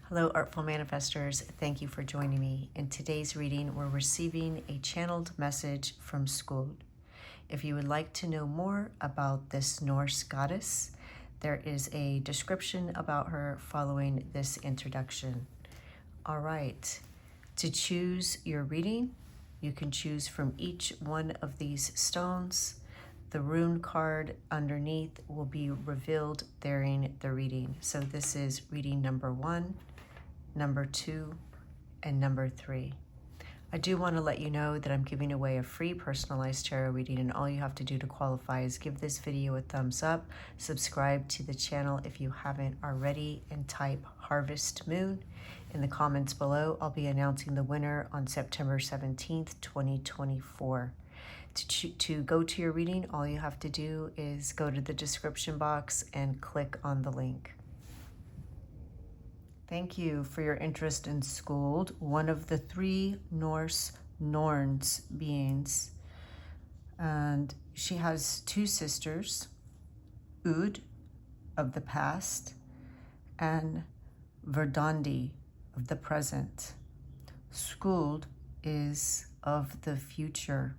Hello, Artful Manifestors. Thank you for joining me. In today's reading, we're receiving a channeled message from Skuld. If you would like to know more about this Norse goddess, there is a description about her following this introduction. All right, to choose your reading, you can choose from each one of these stones. The rune card underneath will be revealed during the reading. So this is reading number 1, number 2, and number 3. I do want to let you know that I'm giving away a free personalized tarot reading, and all you have to do to qualify is give this video a thumbs up, subscribe to the channel if you haven't already, and type Harvest Moon in the comments below. I'll be announcing the winner on September 17th, 2024. To go to your reading, all you have to do is go to the description box and click on the link. Thank you for your interest in Skuld, one of the 3 Norse Norns beings. And she has 2 sisters, Ud of the past and Verdandi of the present. Skuld is of the future.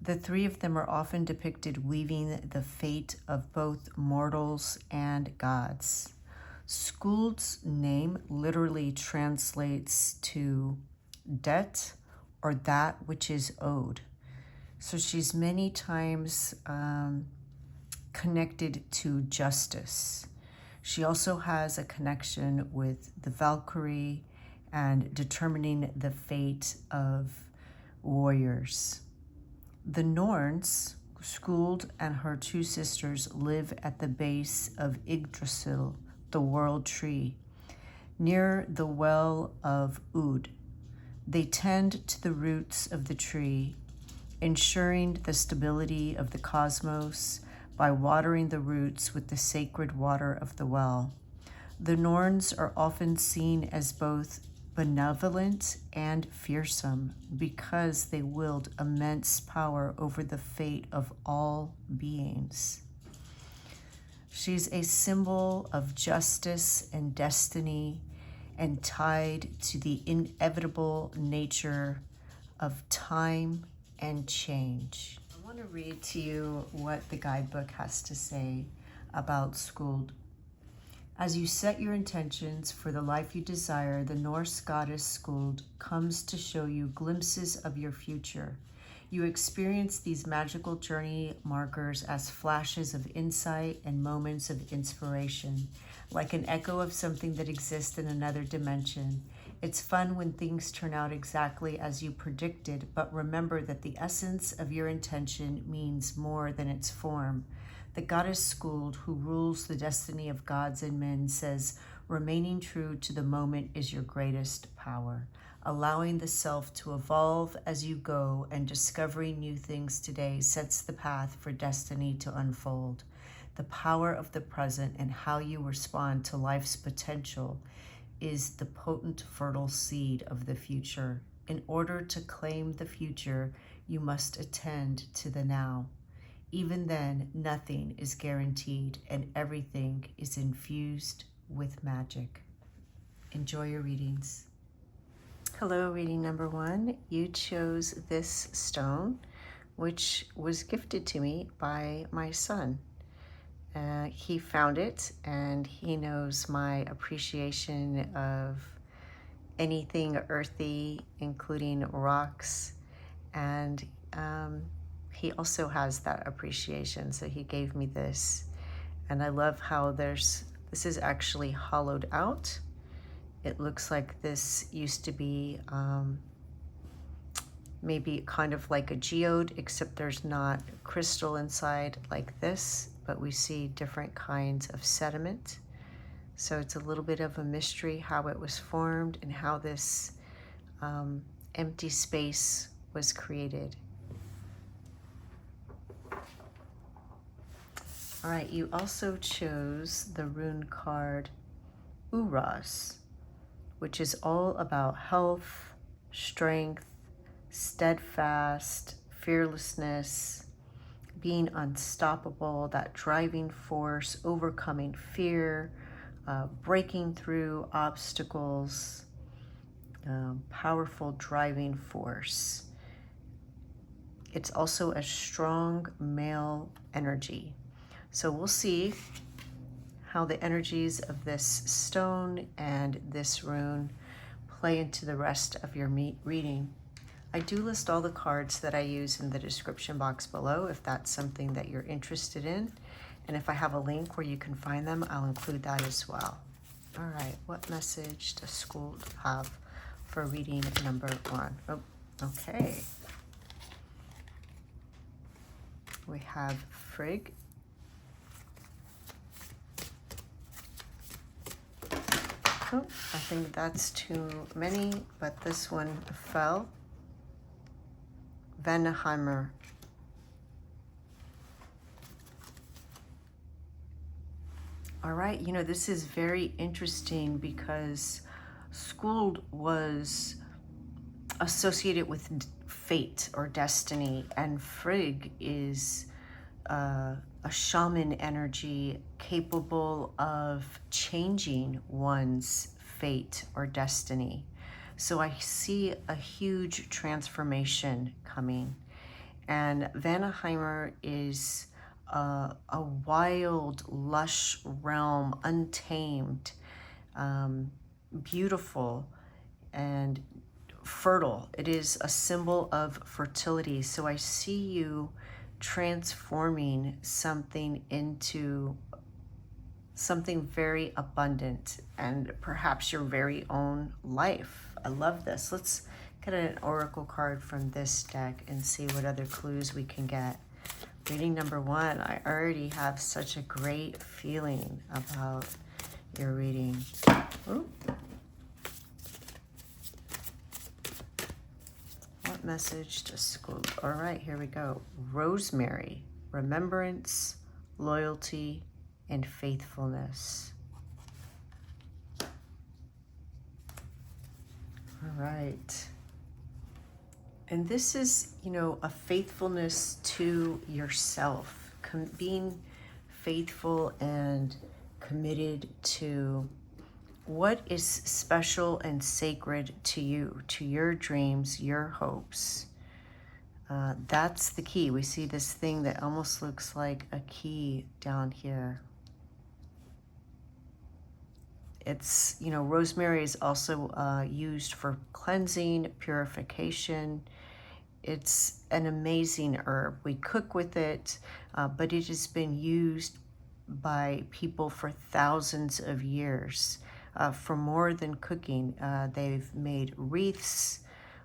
The 3 of them are often depicted weaving the fate of both mortals and gods. Skuld's name literally translates to debt or that which is owed. So she's many times connected to justice. She also has a connection with the Valkyrie and determining the fate of warriors. The Norns, Skuld and her 2 sisters, live at the base of Yggdrasil, the world tree, near the well of Ud. They tend to the roots of the tree, ensuring the stability of the cosmos by watering the roots with the sacred water of the well. The Norns are often seen as both benevolent and fearsome because they wield immense power over the fate of all beings. She's a symbol of justice and destiny and tied to the inevitable nature of time and change. I want to read to you what the guidebook has to say about Skuld. As you set your intentions for the life you desire, the Norse goddess Skuld comes to show you glimpses of your future. You experience these magical journey markers as flashes of insight and moments of inspiration, like an echo of something that exists in another dimension. It's fun when things turn out exactly as you predicted, but remember that the essence of your intention means more than its form. The goddess Skuld, who rules the destiny of gods and men, says, remaining true to the moment is your greatest power. Allowing the self to evolve as you go and discovering new things today sets the path for destiny to unfold. The power of the present and how you respond to life's potential is the potent, fertile seed of the future. In order to claim the future, you must attend to the now. Even then, nothing is guaranteed and everything is infused with magic. Enjoy your readings. Hello, reading number 1. You chose this stone, which was gifted to me by my son. He found it, and he knows my appreciation of anything earthy, including rocks, and he also has that appreciation, so he gave me this. And I love how this is actually hollowed out. It looks like this used to be maybe kind of like a geode, except there's not crystal inside like this, but we see different kinds of sediment. So it's a little bit of a mystery how it was formed and how this empty space was created. All right, you also chose the rune card Uras, which is all about health, strength, steadfast, fearlessness, being unstoppable, that driving force, overcoming fear, breaking through obstacles, powerful driving force. It's also a strong male energy. So we'll see how the energies of this stone and this rune play into the rest of your reading. I do list all the cards that I use in the description box below if that's something that you're interested in. And if I have a link where you can find them, I'll include that as well. All right, what message does Skuld have for reading number 1? Oh, okay. We have Frigg. Oh, I think that's too many, but this one fell. Vanheimer. All right, you know, this is very interesting because Skuld was associated with fate or destiny, and Frigg is a shaman energy capable of changing one's fate or destiny. So I see a huge transformation coming. And Vanheimer is a wild, lush realm, untamed, beautiful, and fertile. It is a symbol of fertility. So I see you transforming something into something very abundant and perhaps your very own life. I love this. Let's get an oracle card from this deck and see what other clues we can get. Reading number 1, I already have such a great feeling about your reading. Ooh. What message to Skuld? All right, here we go. Rosemary, remembrance, loyalty, and faithfulness. All right. And this is, you know, a faithfulness to yourself, being faithful and committed to what is special and sacred to you, to your dreams, your hopes. That's the key. We see this thing that almost looks like a key down here. It's, you know, rosemary is also used for cleansing, purification. It's an amazing herb. We cook with it, but it has been used by people for thousands of years for more than cooking. They've made wreaths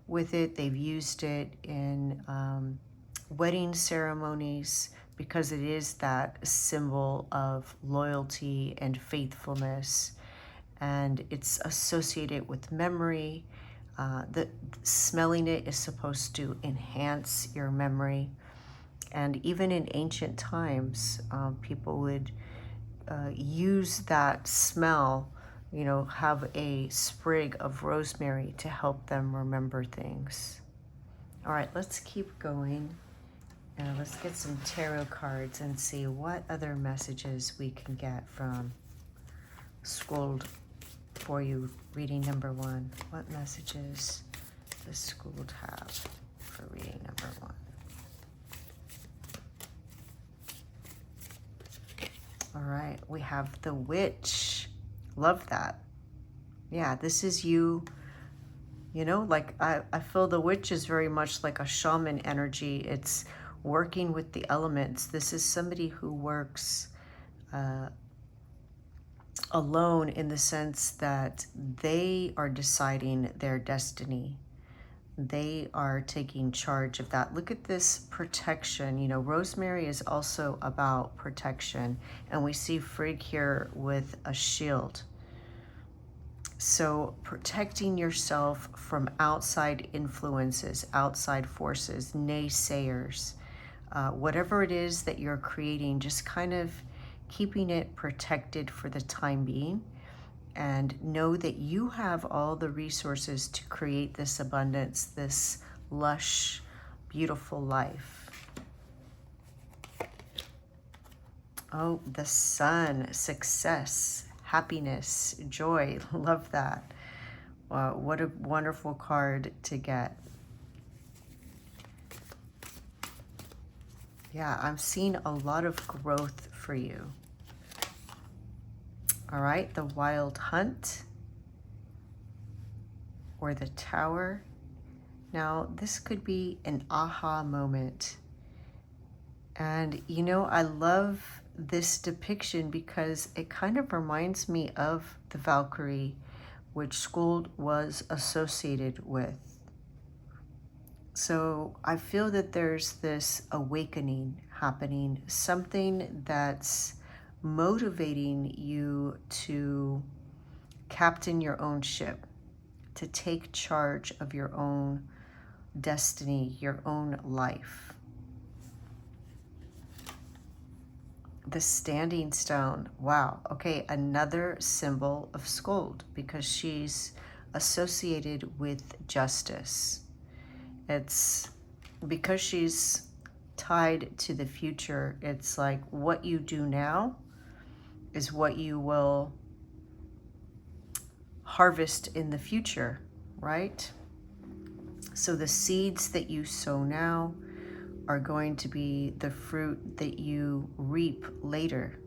with it. They've used it in wedding ceremonies because it is that symbol of loyalty and faithfulness. And it's associated with memory. Smelling it is supposed to enhance your memory. And even in ancient times, people would use that smell, you know, have a sprig of rosemary to help them remember things. All right, let's keep going. Let's get some tarot cards and see what other messages we can get from Skuld for you. Reading number 1. What messages does Skuld have for reading number 1? All right, we have the witch. Love that. Yeah, this is you. You know, like I feel the witch is very much like a shaman energy. It's working with the elements. This is somebody who works alone in the sense that they are deciding their destiny. They are taking charge of that. Look at this protection. You know, rosemary is also about protection. And we see Frigg here with a shield. So protecting yourself from outside influences, outside forces, naysayers, whatever it is that you're creating, just kind of keeping it protected for the time being. And know that you have all the resources to create this abundance, this lush, beautiful life. Oh, the sun, success, happiness, joy. Love that. What a wonderful card to get. Yeah, I'm seeing a lot of growth for you. All right, the Wild Hunt or the Tower. Now, this could be an aha moment. And, you know, I love this depiction because it kind of reminds me of the Valkyrie, which Skuld was associated with. So I feel that there's this awakening happening, something that's motivating you to captain your own ship, to take charge of your own destiny, your own life. The Standing Stone. Wow. Okay, another symbol of Skuld because she's associated with justice. It's because she's tied to the future. It's like what you do now is what you will harvest in the future, right? So the seeds that you sow now are going to be the fruit that you reap later.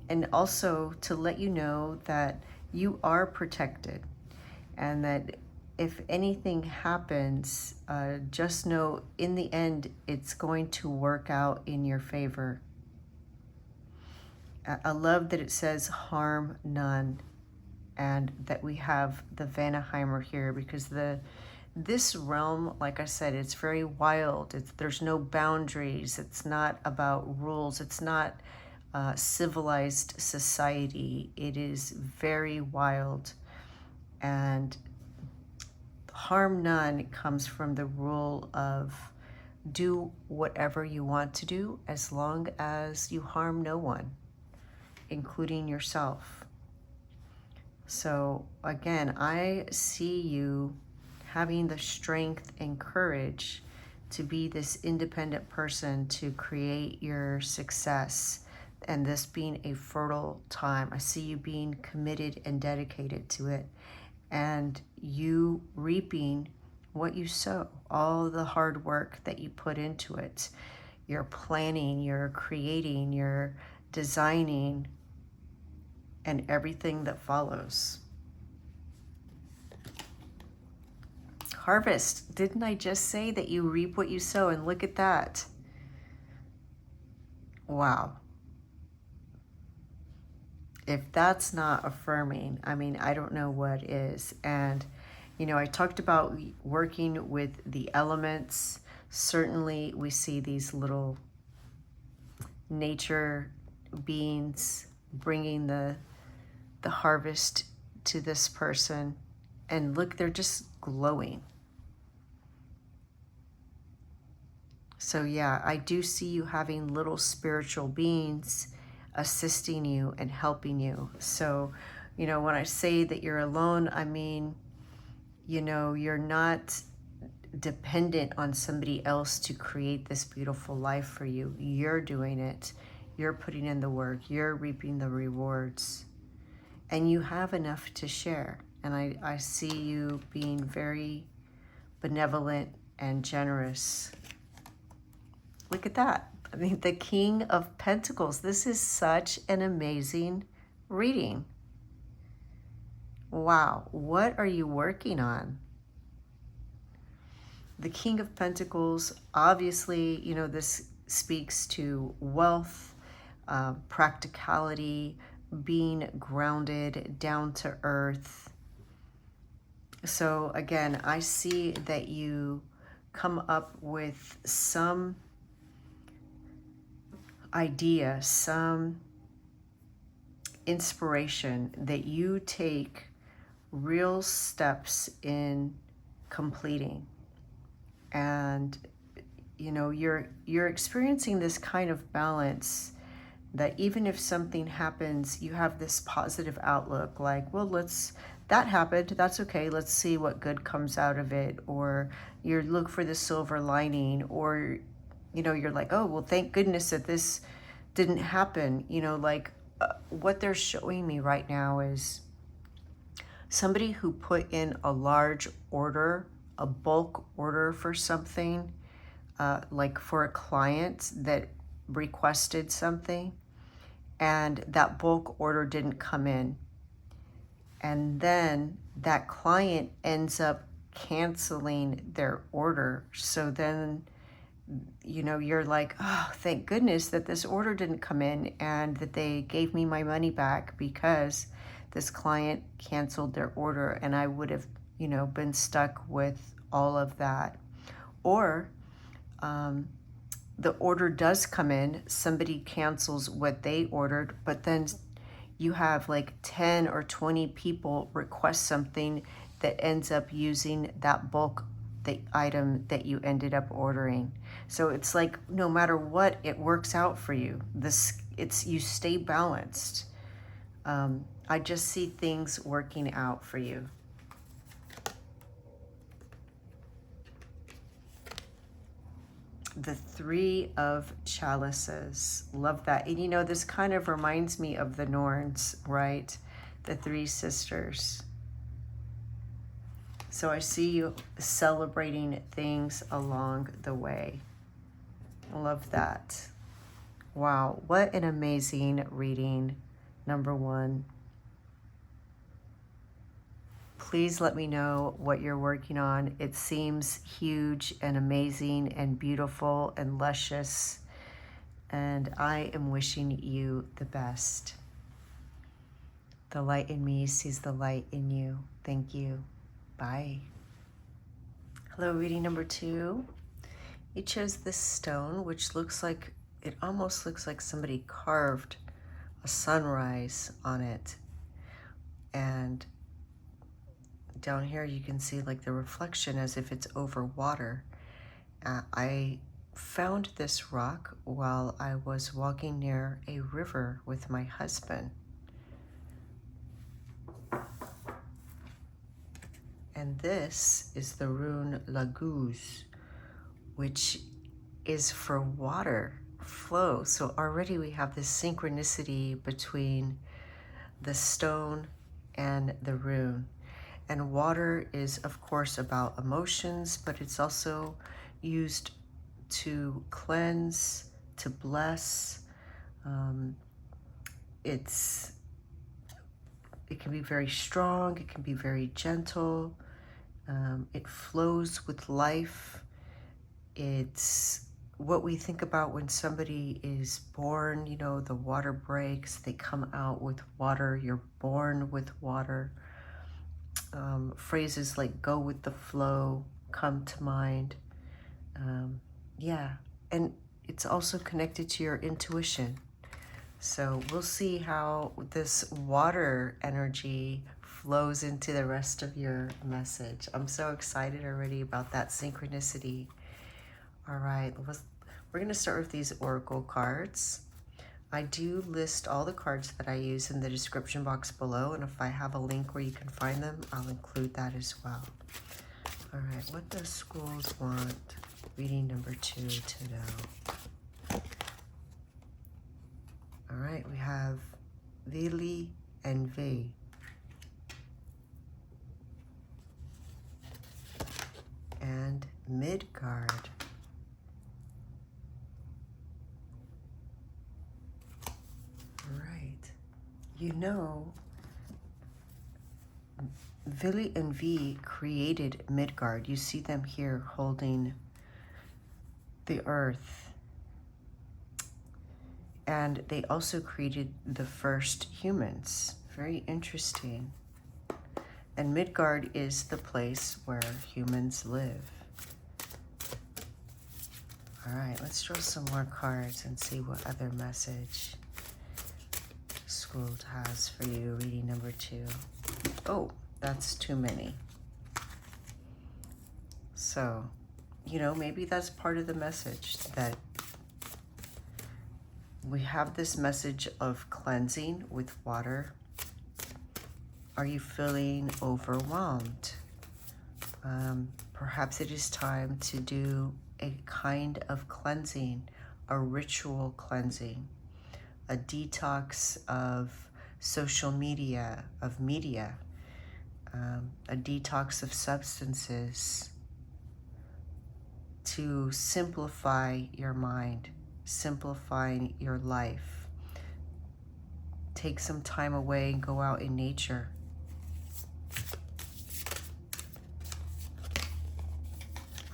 And also to let you know that you are protected and that if anything happens, just know in the end, it's going to work out in your favor. I love that it says harm none and that we have the Vanaheimer here because this realm, like I said, it's very wild. There's no boundaries. It's not about rules. It's not civilized society. It is very wild. And harm none comes from the rule of do whatever you want to do as long as you harm no one, including yourself. So again, I see you having the strength and courage to be this independent person, to create your success, and this being a fertile time. I see you being committed and dedicated to it, and you reaping what you sow, all the hard work that you put into it. You're planning, you're creating, you're designing, and everything that follows. Harvest. Didn't I just say that you reap what you sow? And look at that. Wow. If that's not affirming, I mean, I don't know what is. And, you know, I talked about working with the elements. Certainly we see these little nature beings bringing the harvest to this person. And look, they're just glowing. So yeah, I do see you having little spiritual beings assisting you and helping you. So, you know, when I say that you're alone, I mean, you know, you're not dependent on somebody else to create this beautiful life for you. You're doing it. You're putting in the work. You're reaping the rewards. And you have enough to share. And I see you being very benevolent and generous. Look at that. I mean, the King of Pentacles. This is such an amazing reading. Wow. What are you working on? The King of Pentacles, obviously, you know, this speaks to wealth, practicality, being grounded, down to earth. So again, I see that you come up with some idea, some inspiration that you take real steps in completing. And you know, you're experiencing this kind of balance that even if something happens, you have this positive outlook, like, well, that happened, that's okay, let's see what good comes out of it. Or you look for the silver lining, or you know, you're like, oh, well, thank goodness that this didn't happen. You know, like what they're showing me right now is somebody who put in a large order, a bulk order for something, like for a client that requested something, and that bulk order didn't come in. And then that client ends up canceling their order. So then, you know, you're like, oh, thank goodness that this order didn't come in and that they gave me my money back, because this client canceled their order and I would have, you know, been stuck with all of that. Or the order does come in, somebody cancels what they ordered, but then you have like 10 or 20 people request something that ends up using that bulk, the item that you ended up ordering. So it's like no matter what, it works out for you. You stay balanced. I just see things working out for you. The Three of Chalices. Love that. And you know, this kind of reminds me of the Norns, right? The three sisters. So I see you celebrating things along the way. Love that. Wow, what an amazing reading. Number one. Please let me know what you're working on. It seems huge and amazing and beautiful and luscious. And I am wishing you the best. The light in me sees the light in you. Thank you. Bye. Hello, reading number two. You chose this stone, which looks like, it almost looks like somebody carved a sunrise on it. And down here you can see like the reflection as if it's over water. I found this rock while I was walking near a river with my husband. And this is the rune Laguz, which is for water flow. So already we have this synchronicity between the stone and the rune. And water is, of course, about emotions, but it's also used to cleanse, to bless. It can be very strong, it can be very gentle. It flows with life. It's what we think about when somebody is born, you know, the water breaks, they come out with water, you're born with water. Phrases like go with the flow come to mind. Yeah, and it's also connected to your intuition. So we'll see how this water energy flows into the rest of your message. I'm so excited already about that synchronicity. All right, we're going to start with these oracle cards. I do list all the cards that I use in the description box below, and if I have a link where you can find them, I'll include that as well. All right, what does Skuld want reading number two to know? All right, we have Vili and V. And Midgard. Right. You know, Vili and V created Midgard. You see them here holding the earth. And they also created the first humans. Very interesting. And Midgard is the place where humans live. All right, let's draw some more cards and see what other message Skuld has for you, reading number two. Oh, that's too many. So, you know, maybe that's part of the message, that we have this message of cleansing with water. Are you feeling overwhelmed? Perhaps it is time to do a kind of cleansing, a ritual cleansing. a detox of social media, a detox of substances, to simplify your mind, simplifying your life. Take some time away and go out in nature.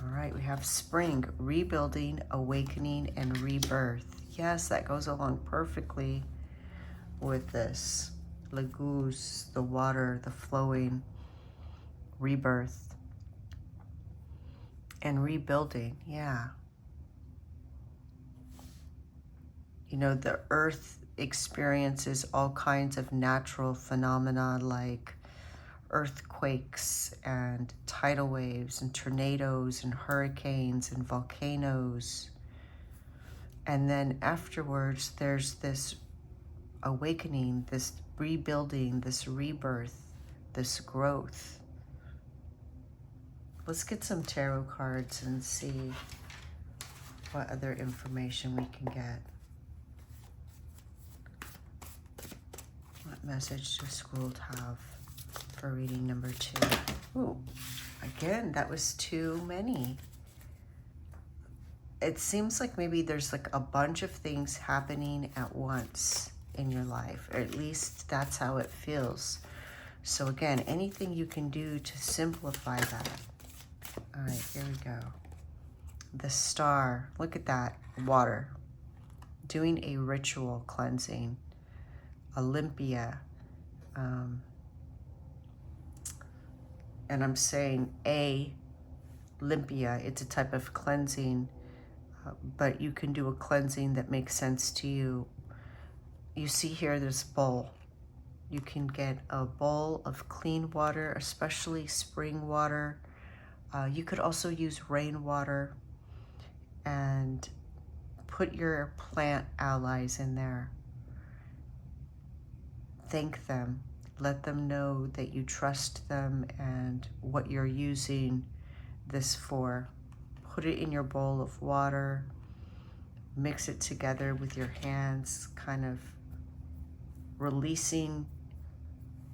All right, we have spring, rebuilding, awakening, and rebirth. Yes, that goes along perfectly with this. Lagoons, the water, the flowing, rebirth, and rebuilding. Yeah. You know, the earth experiences all kinds of natural phenomena like earthquakes and tidal waves and tornadoes and hurricanes and volcanoes. And then afterwards, there's this awakening, this rebuilding, this rebirth, this growth. Let's get some tarot cards and see what other information we can get. What message does Skuld have for reading number 2? Ooh, again, that was too many. It seems like maybe there's like a bunch of things happening at once in your life, or at least that's how it feels. So again, anything you can do to simplify that. All right, here we go. The star, look at that, water. Doing a ritual cleansing. Olympia. And I'm saying Olympia, it's a type of cleansing, but you can do a cleansing that makes sense to you. You see here this bowl. You can get a bowl of clean water, especially spring water. You could also use rainwater, and put your plant allies in there. Thank them. Let them know that you trust them and what you're using this for. Put it in your bowl of water. Mix it together with your hands, kind of releasing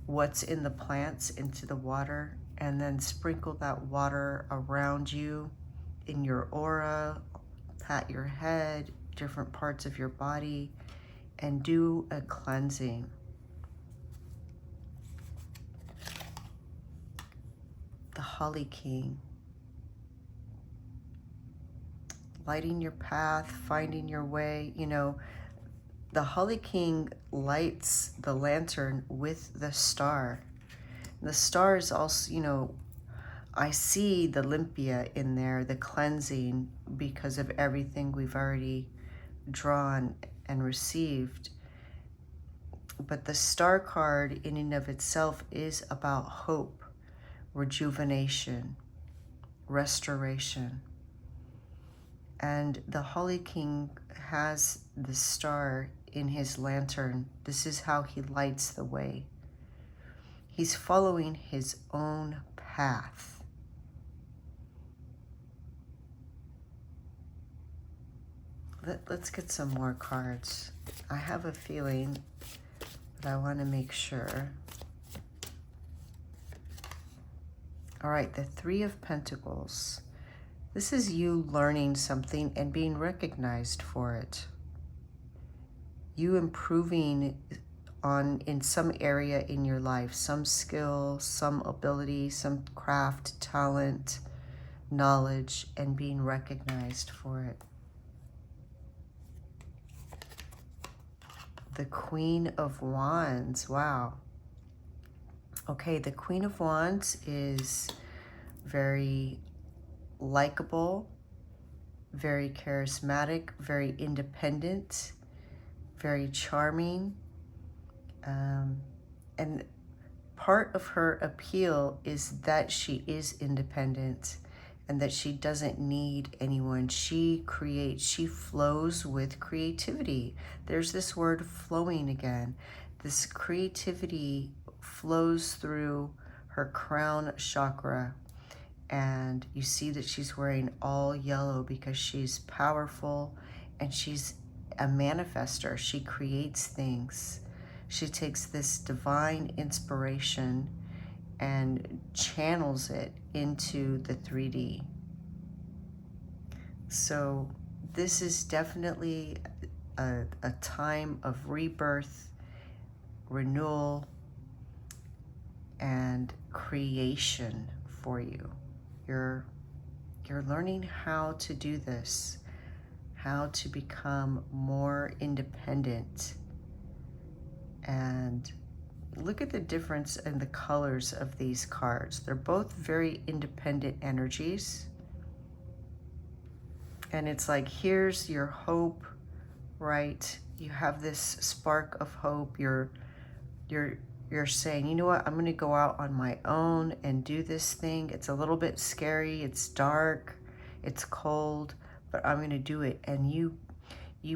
what's in the plants into the water, and then sprinkle that water around you in your aura, pat your head, different parts of your body, and do a cleansing. The Holly King. Lighting your path, finding your way. You know, the Holly King lights the lantern with the star. The star is also, you know, I see the Olympia in there, the cleansing, because of everything we've already drawn and received. But the star card in and of itself is about hope, rejuvenation, restoration. And the Holly King has the star in his lantern. This is how he lights the way. He's following his own path. Let's get some more cards. I have a feeling, but I want to make sure. All right, the Three of Pentacles. This is you learning something and being recognized for it. You improving in some area in your life, some skill, some ability, some craft, talent, knowledge, and being recognized for it. The Queen of Wands, wow. Okay, the Queen of Wands is very likable, very charismatic, very independent, very charming. And part of her appeal is that she is independent and that she doesn't need anyone. She creates, she flows with creativity. There's this word flowing again. This creativity flows through her crown chakra. And you see that she's wearing all yellow because she's powerful and she's a manifester. She creates things. She takes this divine inspiration and channels it into the 3D. So this is definitely a time of rebirth, renewal, and creation for you. You're learning how to do this, how to become more independent. And look at the difference in the colors of these cards. They're both very independent energies. And it's like, here's your hope, right? You have this spark of hope. You're saying, you know what, I'm going to go out on my own and do this thing. It's a little bit scary. It's dark. It's cold, but I'm going to do it. And you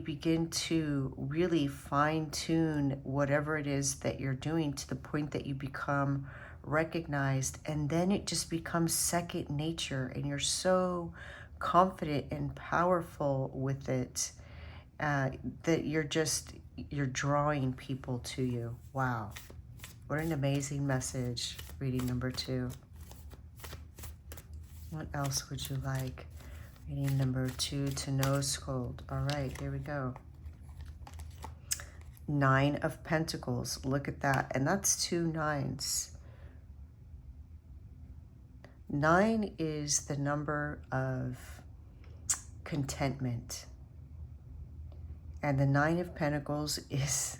begin to really fine-tune whatever it is that you're doing to the point that you become recognized, and then it just becomes second nature, and you're so confident and powerful with it that you're drawing people to you. Wow, what an amazing message. Reading number 2. What else would you like? Reading number 2 to know, Skuld. All right, here we go. 9 of Pentacles. Look at that. And that's 2 9s. 9 is the number of contentment. And the 9 of Pentacles is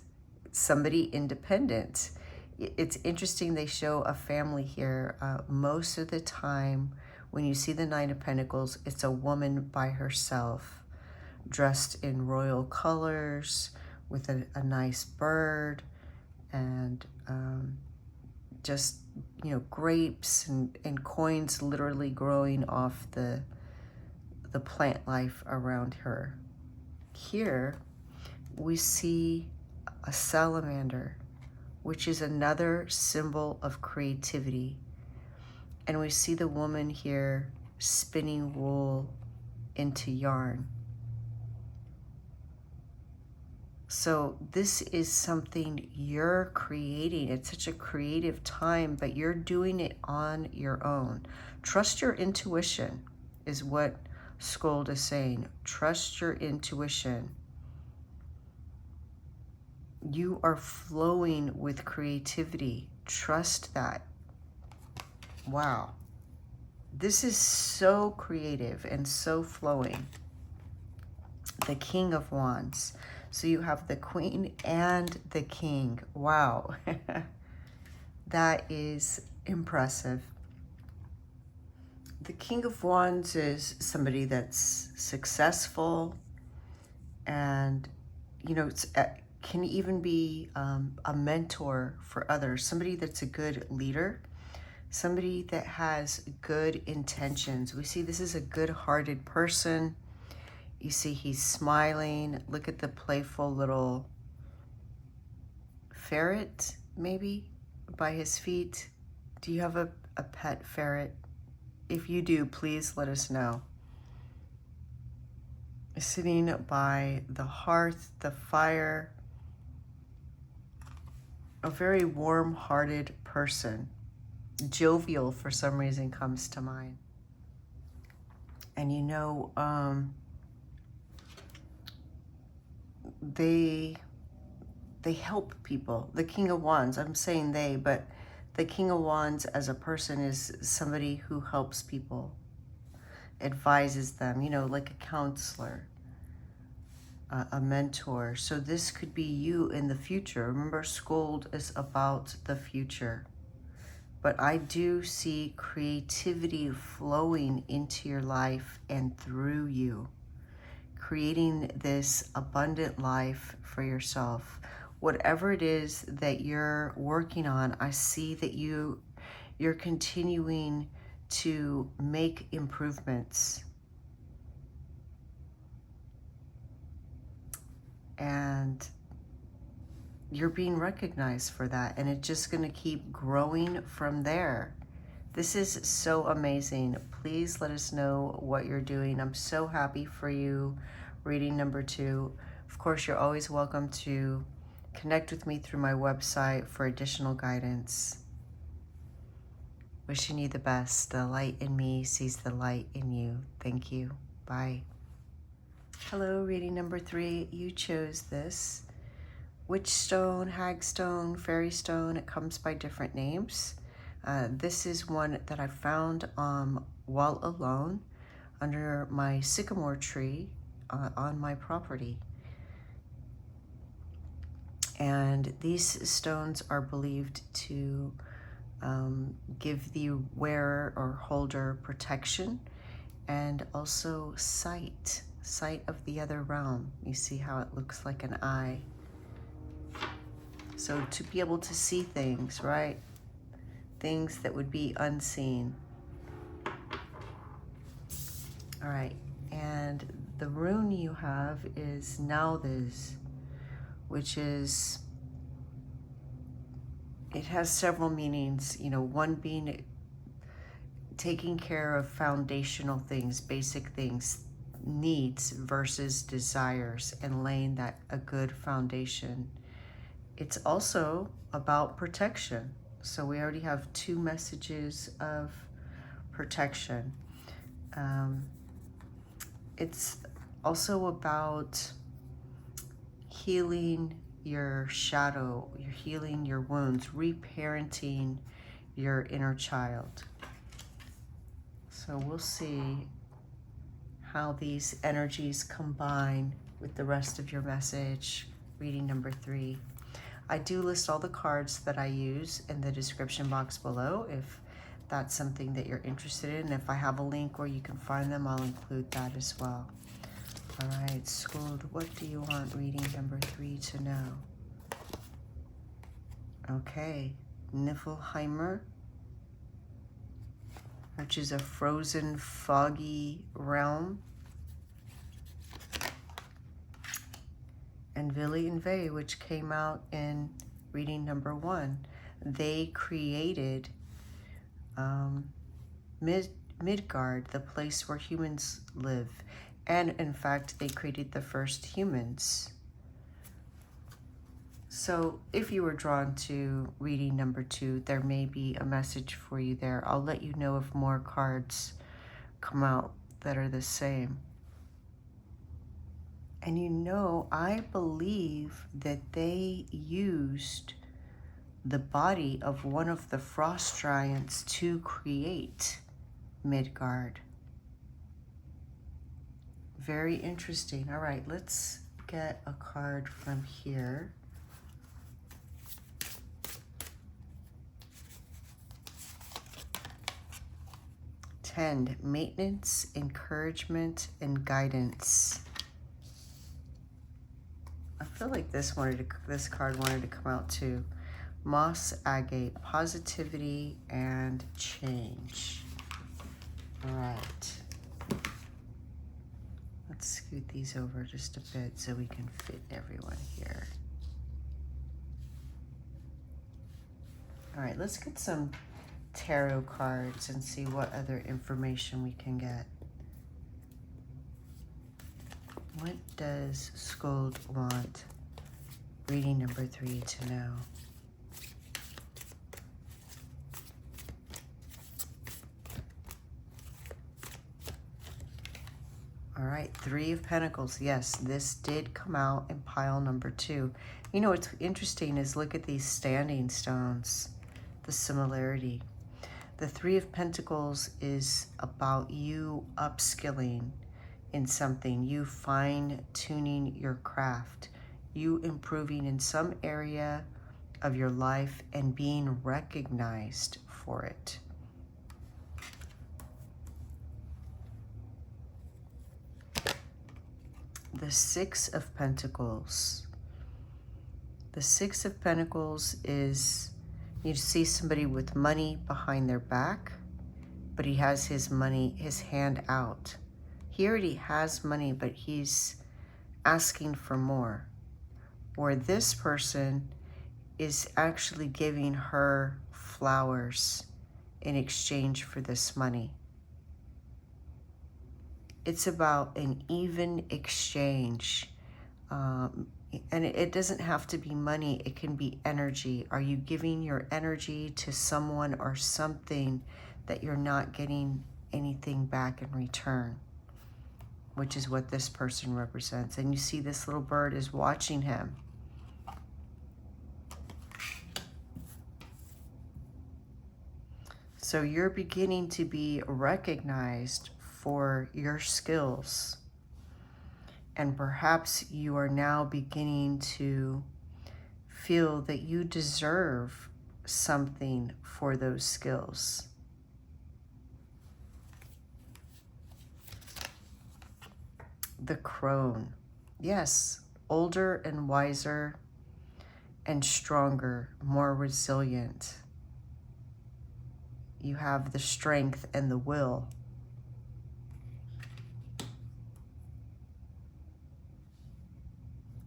somebody independent. It's interesting, they show a family here. Most of the time, when you see the 9 of Pentacles, it's a woman by herself, dressed in royal colors, with a nice bird, and just, you know, grapes and coins literally growing off the plant life around her. Here, we see a salamander, which is another symbol of creativity. And we see the woman here spinning wool into yarn. So this is something you're creating. It's such a creative time, but you're doing it on your own. Trust your intuition is what Skuld is saying. Trust your intuition. You are flowing with creativity. Trust that. Wow. This is so creative and so flowing. The King of Wands. So you have the Queen and the King. Wow. That is impressive. The King of Wands is somebody that's successful and, you know, can even be a mentor for others, somebody that's a good leader, somebody that has good intentions. We see this is a good-hearted person. You see he's smiling. Look at the playful little ferret, maybe, by his feet. Do you have a pet ferret? If you do, please let us know. Sitting by the hearth, the fire. A very warm-hearted person. Jovial, for some reason, comes to mind. And you know, they help people. The King of Wands, I'm saying they, but the King of Wands as a person is somebody who helps people, advises them, you know, like a counselor, a mentor. So this could be you in the future. Remember, Skuld is about the future. But I do see creativity flowing into your life and through you, creating this abundant life for yourself. Whatever it is that you're working on, I see that you're continuing to make improvements. And you're being recognized for that, and it's just going to keep growing from there. This is so amazing. Please let us know what you're doing. I'm so happy for you. Reading number 2. Of course, you're always welcome to connect with me through my website for additional guidance. Wishing you the best. The light in me sees the light in you. Thank you. Bye. Hello, reading number 3. You chose this. Witch stone, hag stone, fairy stone. It comes by different names. This is one that I found while alone under my sycamore tree on my property. And these stones are believed to give the wearer or holder protection and also sight of the other realm. You see how it looks like an eye. So to be able to see things, right? Things that would be unseen. All right, and the rune you have is Naldiz, which is, it has several meanings, you know, one being taking care of foundational things, basic things, needs versus desires, and laying that a good foundation. It's also about protection. So we already have 2 messages of protection. It's also about healing your shadow, you're healing your wounds, reparenting your inner child. So we'll see how these energies combine with the rest of your message, reading number 3. I do list all the cards that I use in the description box below if that's something that you're interested in. If I have a link where you can find them, I'll include that as well. All right, Skuld, what do you want reading number 3 to know? Okay, Niflheimer, which is a frozen, foggy realm. And Vili and Ve, which came out in reading number 1. They created Midgard, the place where humans live. And in fact, they created the first humans. So if you were drawn to reading number 2, there may be a message for you there. I'll let you know if more cards come out that are the same. And you know, I believe that they used the body of one of the frost giants to create Midgard. Very interesting. All right, let's get a card from here. Tend, maintenance, encouragement, and guidance. I feel like this card wanted to come out too. Moss agate, positivity and change. All right. Let's scoot these over just a bit so we can fit everyone here. All right, let's get some tarot cards and see what other information we can get. What does Skuld want reading number 3 to know? All right, 3 of Pentacles. Yes, this did come out in pile number 2. You know, what's interesting is look at these standing stones, the similarity. The 3 of Pentacles is about you upskilling in something, you fine-tuning your craft, you improving in some area of your life and being recognized for it. The 6 of Pentacles. The 6 of Pentacles is, you see somebody with money behind their back, but he has his hand out. He already has money, but he's asking for more. Or this person is actually giving her flowers in exchange for this money. It's about an even exchange And it doesn't have to be money. It can be energy. Are you giving your energy to someone or something that you're not getting anything back in return? Which is what this person represents. And you see this little bird is watching him. So you're beginning to be recognized for your skills. And perhaps you are now beginning to feel that you deserve something for those skills. The crone. Yes, older and wiser and stronger, more resilient. You have the strength and the will.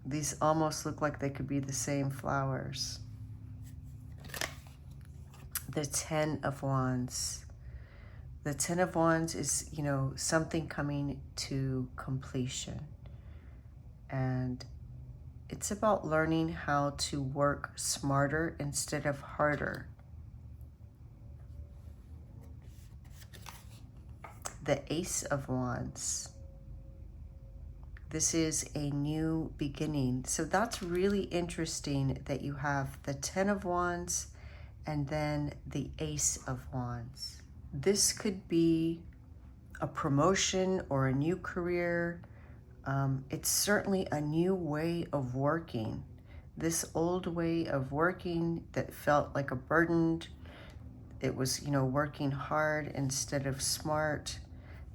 These almost look like they could be the same flowers. The Ten of Wands. The Ten of Wands is, something coming to completion. And it's about learning how to work smarter instead of harder. The Ace of Wands. This is a new beginning. So that's really interesting that you have the Ten of Wands and then the Ace of Wands. This could be a promotion or a new career. It's certainly a new way of working. This old way of working that felt like a burden, it was, working hard instead of smart.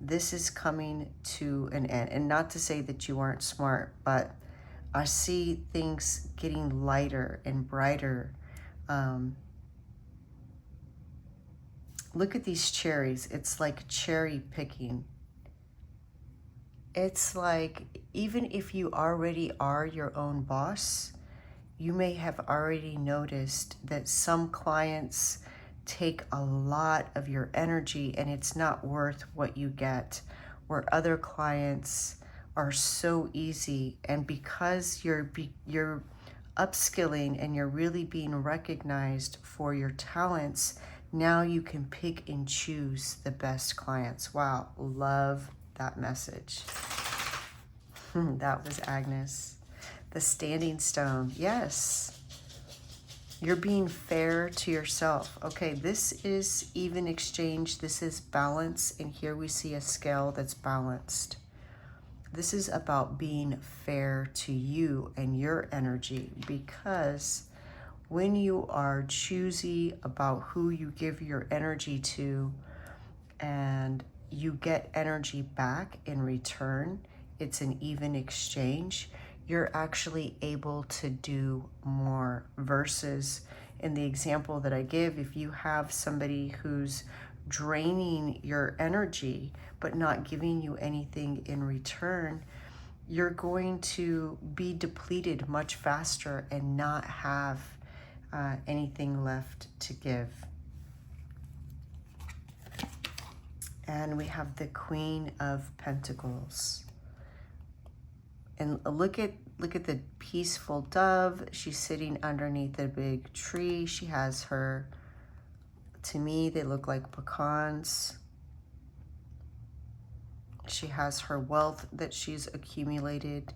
This is coming to an end. And not to say that you aren't smart, but I see things getting lighter and brighter. Look at these cherries. It's like cherry picking. It's like, even if you already are your own boss, you may have already noticed that some clients take a lot of your energy and it's not worth what you get, where other clients are so easy. And because you're upskilling and you're really being recognized for your talents, now you can pick and choose the best clients. Wow, love that message. That was Agnes. The Standing Stone. Yes. You're being fair to yourself. Okay, this is even exchange. This is balance. And here we see a scale that's balanced. This is about being fair to you and your energy, because when you are choosy about who you give your energy to and you get energy back in return, it's an even exchange. You're actually able to do more, versus in the example that I give, if you have somebody who's draining your energy but not giving you anything in return, you're going to be depleted much faster and not have anything left to give. And we have the Queen of Pentacles. And look at the peaceful dove. She's sitting underneath a big tree. She has her, to me, they look like pecans. She has her wealth that she's accumulated.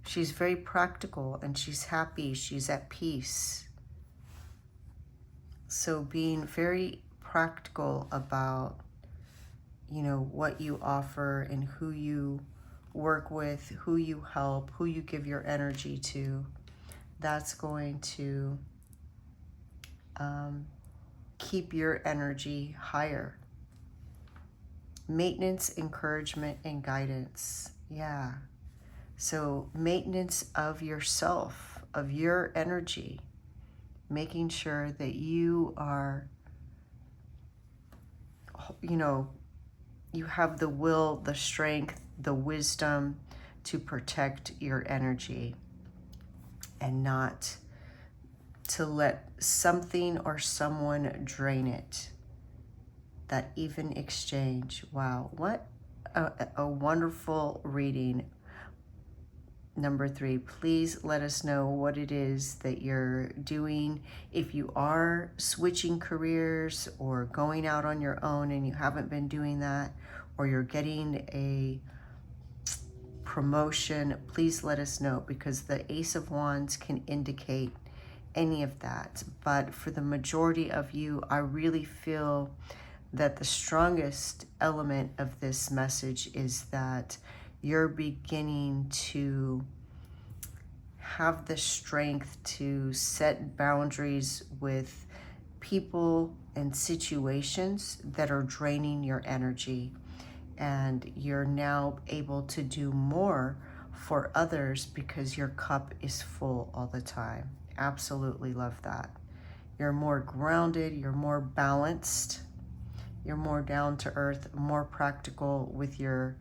She's very practical and she's happy. She's at peace. So being very practical about, what you offer and who you work with, who you help, who you give your energy to, that's going to keep your energy higher. Maintenance, encouragement, and guidance. Yeah. So maintenance of yourself, of your energy, making sure that you are, you have the will, the strength, the wisdom to protect your energy and not to let something or someone drain it. That even exchange. Wow, what a wonderful reading. Number 3, please let us know what it is that you're doing. If you are switching careers or going out on your own and you haven't been doing that, or you're getting a promotion, please let us know, because the Ace of Wands can indicate any of that. But for the majority of you, I really feel that the strongest element of this message is that you're beginning to have the strength to set boundaries with people and situations that are draining your energy. And you're now able to do more for others because your cup is full all the time. Absolutely love that. You're more grounded, you're more balanced, you're more down to earth, more practical with your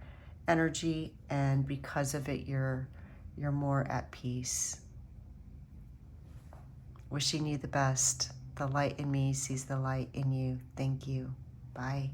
energy, and because of it, you're more at peace. Wishing you the best. The light in me sees the light in you. Thank you. Bye.